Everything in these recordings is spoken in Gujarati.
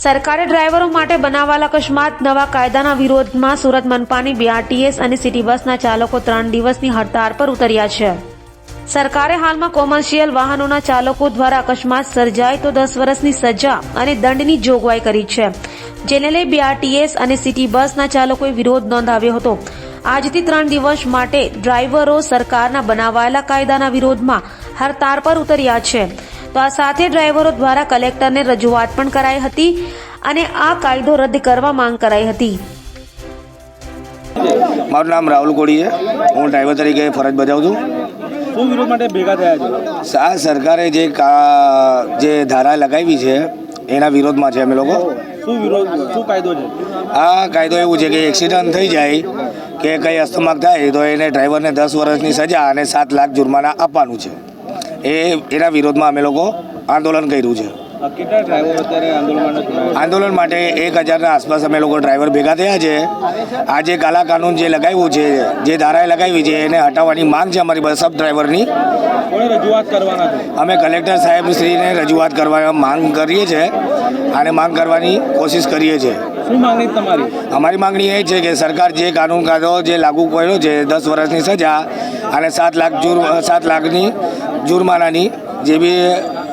સરકારે ડ્રાઈવરો માટે બનાવાયેલા અકસ્માત નવા કાયદાના વિરોધમાં સુરત મનપાની બીઆરટીએસ અને સિટી બસના ચાલકો 3 દિવસની હડતાળ પર ઉતર્યા છે. સરકારે હાલમાં કોમર્શિયલ વાહનોના ચાલકો દ્વારા અકસ્માત સર્જાય તો 10 વર્ષની સજા અને દંડની જોગવાઈ કરી છે, જેને લઈ બીઆરટીએસ અને સિટી બસના ચાલકોએ વિરોધ નોંધાવ્યો હતો. આજથી 3 દિવસ માટે ડ્રાઈવરો સરકારના બનાવાયેલા કાયદાના વિરોધમાં હડતાળ પર ઉતર્યા છે. તો આ સાથે ડ્રાઈવરો દ્વારા કલેક્ટરને રજૂઆત પણ કરાઈ હતી અને આ કાયદો રદ કરવા માંગ કરાઈ હતી. મારું નામ રાહુલ કોડી છે. હું ડ્રાઈવર તરીકે ફરજ બજાવું છું. શું વિરોધ માટે ભેગા થયા છે? આ સરકારે જે ધારા લગાવી છે એના વિરોધમાં છે અમે લોકો. શું વિરોધ, શું કાયદો છે? આ કાયદો એવું છે કે એક્સિડન્ટ થઈ જાય કે કંઈ અસ્તમાક થાય તો એને ડ્રાઈવરને 10 વર્ષની સજા અને 7 લાખ જુર્માના આપવાનું છે. એના વિરોધમાં અમે લોકો આંદોલન કર્યું છે. કેટલા ડ્રાઈવરો અત્યારે આંદોલન માટે 1000ના આસપાસ અમે લોકો ડ્રાઈવર ભેગા થયા છે. આ જે કાલા કાનૂન જે લગાવ્યું છે, જે ધારાએ લગાવી છે એને હટાવવાની માંગ છે અમારી બસ ડ્રાઈવરની. કોને રજૂઆત કરવાના છે? અમે કલેક્ટર સાહેબશ્રીને રજૂઆત કરવા માંગ કરીએ છીએ અને માંગ કરવાની કોશિશ કરીએ છીએ. શું માંગણી તમારી? અમારી માંગણી એ છે કે સરકાર જે કાનૂન કાયદો જે લાગુ કર્યો છે 10 વર્ષની સજા અને 7 લાખની જુર્માનાની જે બી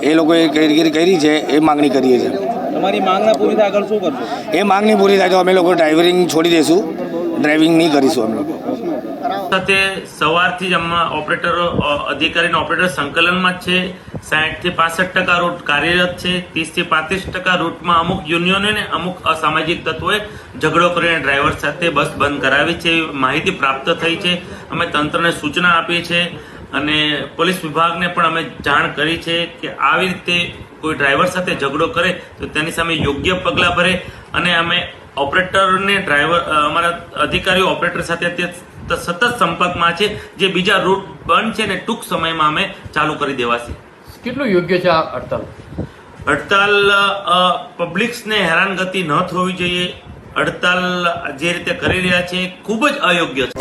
એ લોકોએ કામગીરી કરી છે એ માંગણી કરીએ છીએ. તમારી માંગના પૂરી થાય આગળ શું કરશો? એ માંગણી પૂરી થાય તો અમે લોકો ડ્રાઇવિંગ છોડી દઈશું, ડ્રાઇવિંગ નહીં કરીશું અમે લોકો. સાથે સવારથી જ ઓપરેટરો અધિકારીના ઓપરેટર સંકલનમાં જ છે. 60 થી 65% રૂટ કાર્યરત છે. 30 થી 35% રૂટમાં અમુક યુનિયનો ને અમુક અસામાજિક તત્વોએ ઝઘડો કરીને ડ્રાઈવર સાથે બસ બંધ કરાવી છે. માહિતી પ્રાપ્ત થઈ છે. અમે તંત્રને સૂચના આપી છે અને પોલીસ વિભાગને પણ અમે જાણ કરી છે કે આવી રીતે કોઈ ડ્રાઈવર સાથે ઝઘડો કરે તો તેની સામે યોગ્ય પગલાં ભરે. અને અમે ઓપરેટરને અમારા અધિકારીઓ ઓપરેટર સાથે સતત સંપર્કમાં છે. જે બીજા રૂટ બંધ છે ને ટૂંક સમયમાં અમે ચાલુ કરી દેવાશે. કેટલું યોગ્ય છે આ હડતાલ? હડતાલ પબ્લિક્સને હેરાનગતિ ન થવી જોઈએ. હડતાલ જે રીતે કરી રહ્યા છે ખૂબ જ અયોગ્ય છે.